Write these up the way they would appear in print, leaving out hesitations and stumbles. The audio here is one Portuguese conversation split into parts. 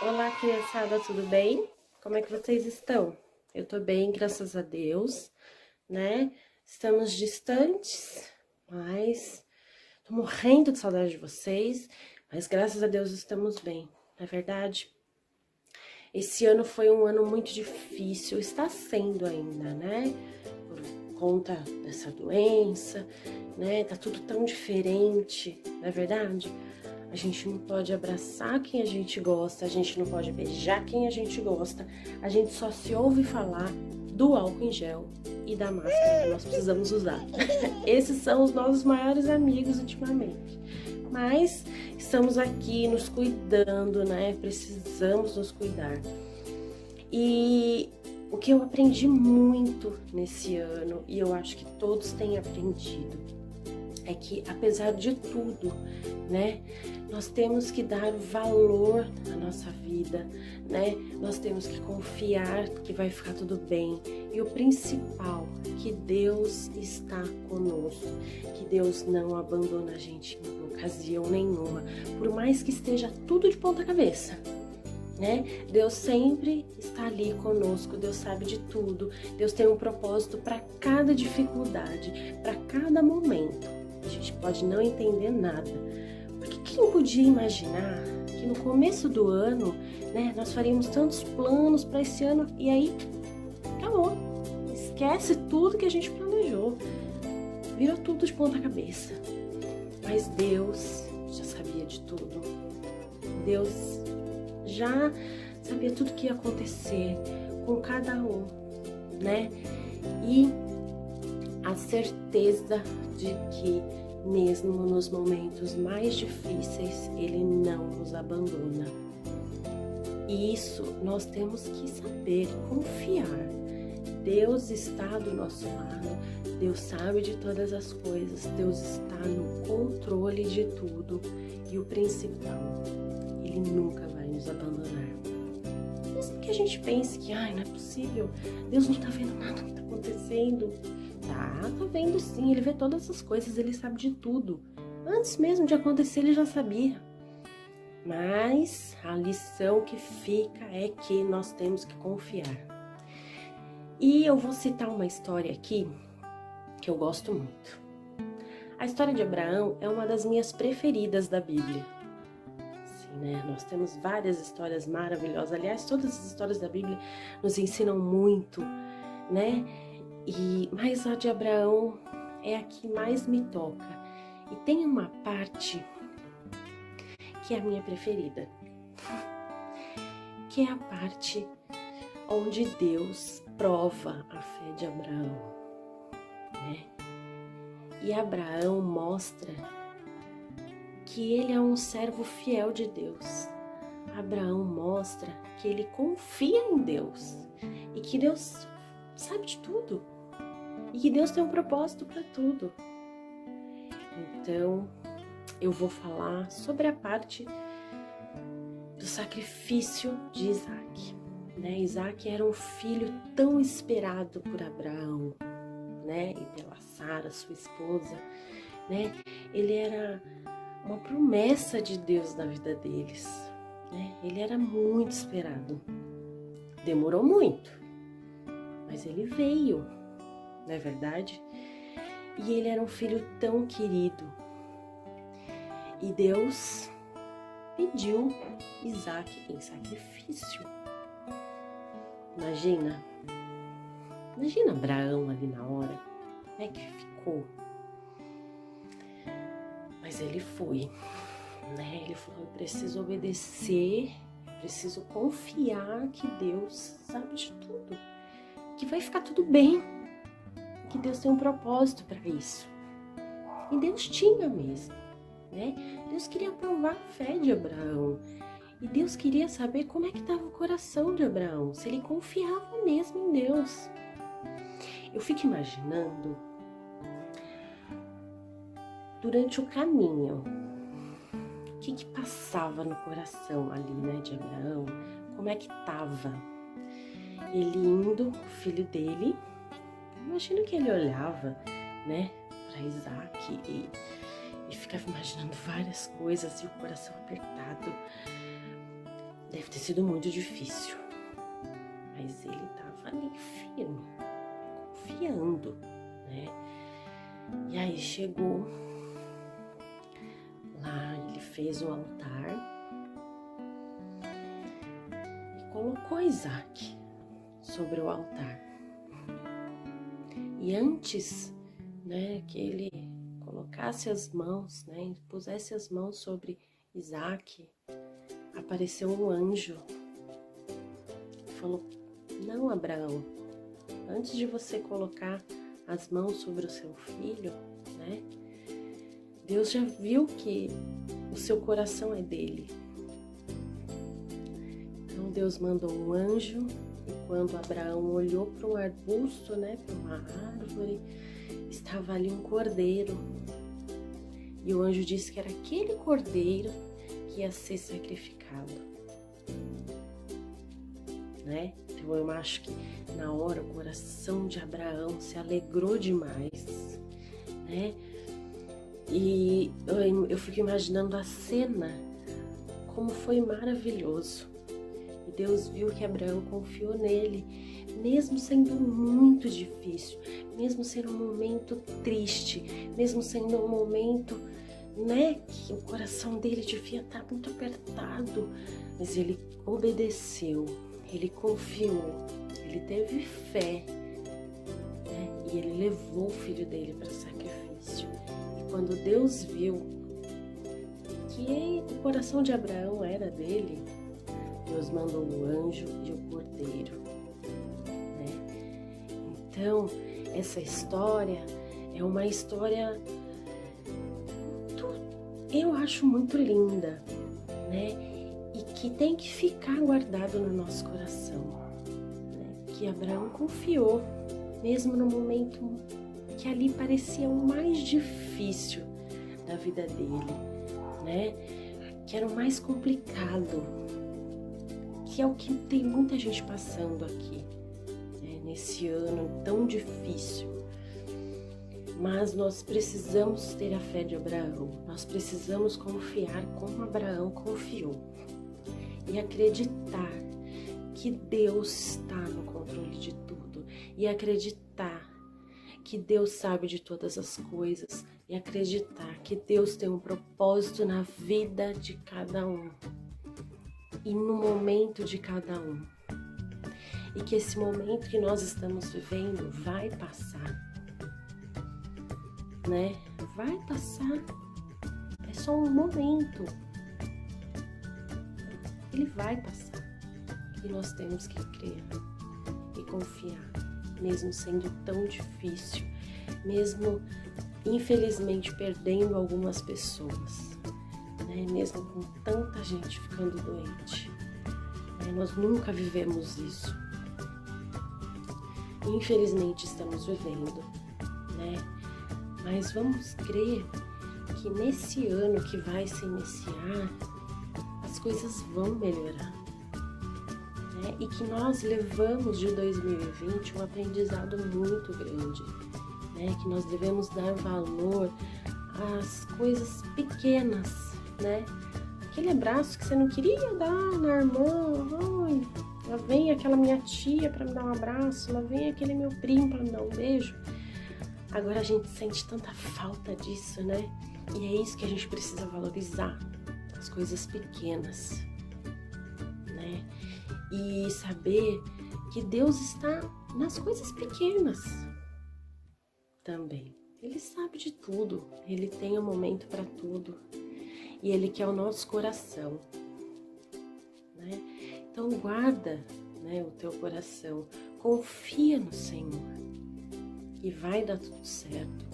Olá, criançada, tudo bem? Como é que vocês estão? Eu tô bem, graças a Deus, né? Estamos distantes, mas tô morrendo de saudade de vocês, mas graças a Deus estamos bem, não é verdade? Esse ano foi um ano muito difícil, está sendo ainda, né? Por conta dessa doença, né? Tá tudo tão diferente, não é verdade? A gente não pode abraçar quem a gente gosta, a gente não pode beijar quem a gente gosta, a gente só se ouve falar do álcool em gel e da máscara que nós precisamos usar. Esses são os nossos maiores amigos ultimamente. Mas estamos aqui nos cuidando, né? Precisamos nos cuidar. E o que eu aprendi muito nesse ano, e eu acho que todos têm aprendido, é que apesar de tudo, né, nós temos que dar valor à nossa vida, né? Nós temos que confiar que vai ficar tudo bem. E o principal, que Deus está conosco, que Deus não abandona a gente em ocasião nenhuma, por mais que esteja tudo de ponta cabeça. Né? Deus sempre está ali conosco, Deus sabe de tudo, Deus tem um propósito para cada dificuldade, para cada momento. A gente pode não entender nada, porque quem podia imaginar que no começo do ano, né, nós faríamos tantos planos para esse ano e aí acabou, esquece tudo que a gente planejou, virou tudo de ponta cabeça. Mas Deus já sabia de tudo, Deus já sabia tudo que ia acontecer com cada um, né? E a certeza de que mesmo nos momentos mais difíceis, Ele não nos abandona. E isso nós temos que saber, confiar. Deus está do nosso lado, Deus sabe de todas as coisas, Deus está no controle de tudo. E o principal, Ele nunca vai nos abandonar. Mesmo que a gente pense que, não é possível, Deus não tá vendo nada que tá acontecendo. Tá vendo sim, Ele vê todas as coisas, Ele sabe de tudo. Antes mesmo de acontecer, Ele já sabia. Mas a lição que fica é que nós temos que confiar. E eu vou citar uma história aqui que eu gosto muito. A história de Abraão é uma das minhas preferidas da Bíblia. Né? Nós temos várias histórias maravilhosas. Aliás, todas as histórias da Bíblia nos ensinam muito, né? Mas a de Abraão é a que mais me toca. E tem uma parte que é a minha preferida, que é a parte onde Deus prova a fé de Abraão, né? E Abraão mostra que ele é um servo fiel de Deus. Abraão mostra que ele confia em Deus e que Deus sabe de tudo e que Deus tem um propósito para tudo. Então, eu vou falar sobre a parte do sacrifício de Isaac. Né? Isaac era um filho tão esperado por Abraão, né? E pela Sara, sua esposa, né? Ele era uma promessa de Deus na vida deles, né? Ele era muito esperado. Demorou muito, mas ele veio, não é verdade? E ele era um filho tão querido. E Deus pediu Isaac em sacrifício. Imagina Abraão ali na hora, como é que ficou? Mas ele foi, né? Ele falou, eu preciso obedecer, preciso confiar que Deus sabe de tudo, que vai ficar tudo bem, que Deus tem um propósito para isso. E Deus tinha mesmo, né? Deus queria provar a fé de Abraão. E Deus queria saber como é que estava o coração de Abraão, se ele confiava mesmo em Deus. Eu fico imaginando, durante o caminho, o que passava no coração ali, né, de Abraão, como é que estava. Ele indo, o filho dele, imagino que ele olhava, né, para Isaac e ficava imaginando várias coisas e o coração apertado. Deve ter sido muito difícil, mas ele estava ali firme, confiando, né? E aí chegou lá, ele fez o altar e colocou Isaac sobre o altar. E antes, né, que ele colocasse as mãos, né, pusesse as mãos sobre Isaac, apareceu um anjo e falou: não, Abraão, antes de você colocar as mãos sobre o seu filho, né, Deus já viu que o seu coração é dele. Então Deus mandou um anjo, e quando Abraão olhou para um arbusto, né, para uma árvore, estava ali um cordeiro. E o anjo disse que era aquele cordeiro que ia ser sacrificado, né? Então eu acho que na hora o coração de Abraão se alegrou demais, né? E eu fico imaginando a cena, como foi maravilhoso. E Deus viu que Abraão confiou nele, mesmo sendo muito difícil, mesmo sendo um momento triste, mesmo sendo um momento, né, que o coração dele devia estar muito apertado, mas ele obedeceu, ele confiou, ele teve fé, né, e ele levou o filho dele para o sacrifício. E quando Deus viu que o coração de Abraão era dele, Deus mandou o anjo e o cordeiro, né? Então, essa história é uma história, eu acho muito linda, né? E que tem que ficar guardado no nosso coração, né? Que Abraão confiou, mesmo no momento que ali parecia o mais difícil da vida dele, né? Que era o mais complicado, que é o que tem muita gente passando aqui, né? Nesse ano tão difícil. Mas nós precisamos ter a fé de Abraão, nós precisamos confiar como Abraão confiou e acreditar que Deus está no controle de tudo, e acreditar que Deus sabe de todas as coisas, e acreditar que Deus tem um propósito na vida de cada um e no momento de cada um, e que esse momento que nós estamos vivendo vai passar, né? Vai passar, é só um momento, ele vai passar, e nós temos que crer e confiar, mesmo sendo tão difícil, mesmo infelizmente perdendo algumas pessoas, né? Mesmo com tanta gente ficando doente, né? Nós nunca vivemos isso, infelizmente estamos vivendo, né? Mas vamos crer que nesse ano que vai se iniciar, as coisas vão melhorar, né? E que nós levamos de 2020 um aprendizado muito grande, né? Que nós devemos dar valor às coisas pequenas, né? Aquele abraço que você não queria dar na irmã, ai, lá vem aquela minha tia para me dar um abraço, lá vem aquele meu primo para me dar um beijo. Agora a gente sente tanta falta disso, né? E é isso que a gente precisa valorizar, as coisas pequenas, né? E saber que Deus está nas coisas pequenas também. Ele sabe de tudo, Ele tem um momento para tudo. E Ele quer o nosso coração, né? Então guarda, né, o teu coração, confia no Senhor. E vai dar tudo certo,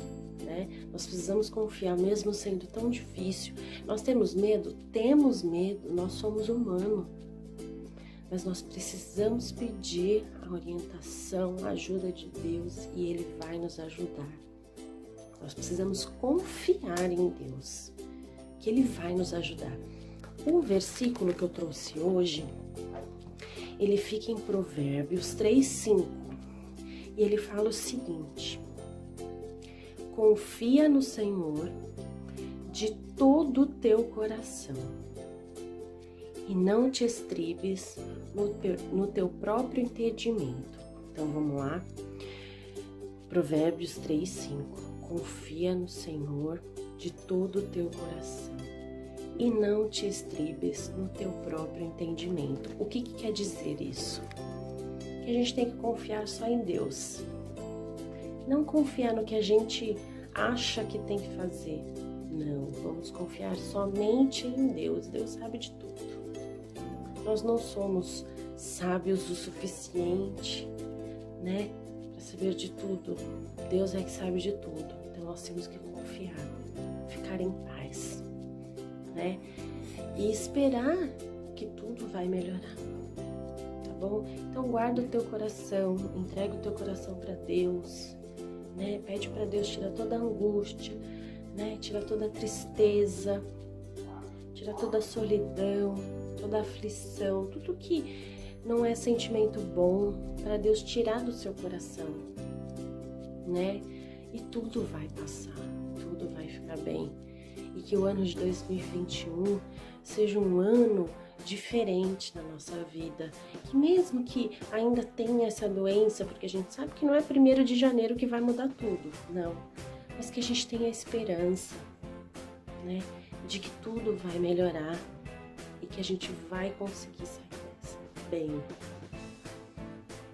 né? Nós precisamos confiar, mesmo sendo tão difícil. Nós temos medo, nós somos humanos. Mas nós precisamos pedir a orientação, a ajuda de Deus, e Ele vai nos ajudar. Nós precisamos confiar em Deus, que Ele vai nos ajudar. O versículo que eu trouxe hoje, ele fica em Provérbios 3:5. E ele fala o seguinte: confia no Senhor de todo o teu coração e não te estribes no teu próprio entendimento. Então vamos lá. Provérbios 3:5. Confia no Senhor de todo o teu coração e não te estribes no teu próprio entendimento. O que quer dizer isso? Que a gente tem que confiar só em Deus. Não confiar no que a gente acha que tem que fazer. Não, vamos confiar somente em Deus. Deus sabe de tudo. Nós não somos sábios o suficiente, né, para saber de tudo. Deus é que sabe de tudo. Então nós temos que confiar, ficar em paz, né? E esperar que tudo vai melhorar. Tá bom? Então guarda o teu coração, entrega o teu coração para Deus, né? Pede para Deus tirar toda a angústia, né? Tira toda a tristeza, tira toda a solidão, toda a aflição, tudo que não é sentimento bom, para Deus tirar do seu coração, né? E tudo vai passar, tudo vai ficar bem. E que o ano de 2021 seja um ano diferente na nossa vida. Que mesmo que ainda tenha essa doença, porque a gente sabe que não é 1º de janeiro que vai mudar tudo, não. Mas que a gente tenha esperança, né? De que tudo vai melhorar e que a gente vai conseguir sair dessa bem,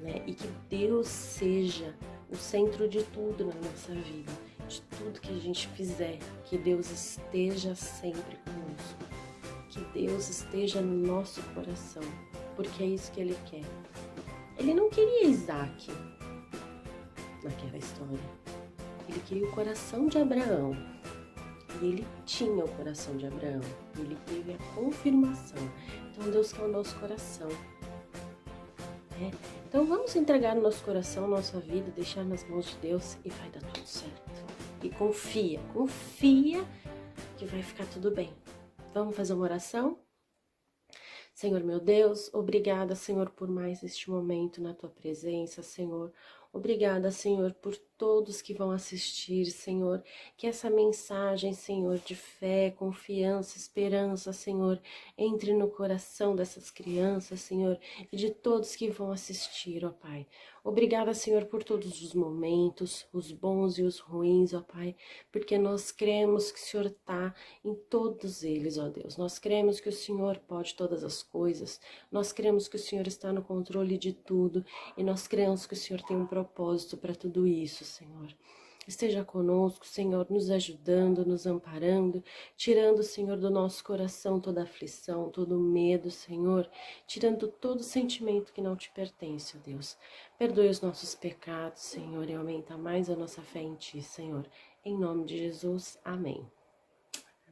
né? E que Deus seja o centro de tudo na nossa vida, de tudo que a gente fizer, que Deus esteja sempre conosco, que Deus esteja no nosso coração, porque é isso que Ele quer. Ele não queria Isaac naquela história, Ele queria o coração de Abraão. E ele tinha o coração de Abraão, ele teve a confirmação. Então Deus quer o nosso coração, né? Então vamos entregar o nosso coração, nossa vida, deixar nas mãos de Deus e vai dar tudo certo. E confia que vai ficar tudo bem. Vamos fazer uma oração? Senhor meu Deus, obrigada, Senhor, por mais este momento na Tua presença, Senhor. Obrigada, Senhor, por todos que vão assistir, Senhor. Que essa mensagem, Senhor, de fé, confiança, esperança, Senhor, entre no coração dessas crianças, Senhor, e de todos que vão assistir, ó Pai. Obrigada, Senhor, por todos os momentos, os bons e os ruins, ó Pai, porque nós cremos que o Senhor está em todos eles, ó Deus. Nós cremos que o Senhor pode todas as coisas, nós cremos que o Senhor está no controle de tudo e nós cremos que o Senhor tem um propósito para tudo isso, Senhor. Esteja conosco, Senhor, nos ajudando, nos amparando, tirando, Senhor, do nosso coração toda aflição, todo medo, Senhor, tirando todo sentimento que não te pertence, ó Deus. Perdoe os nossos pecados, Senhor, e aumenta mais a nossa fé em Ti, Senhor. Em nome de Jesus, amém.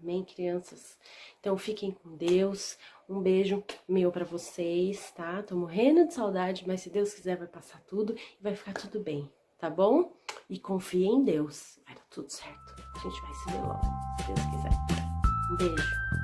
Amém, crianças? Então, fiquem com Deus. Um beijo meu pra vocês, tá? Tô morrendo de saudade, mas se Deus quiser vai passar tudo e vai ficar tudo bem, tá bom? E confie em Deus. Vai dar tudo certo. A gente vai se ver logo, se Deus quiser. Um beijo.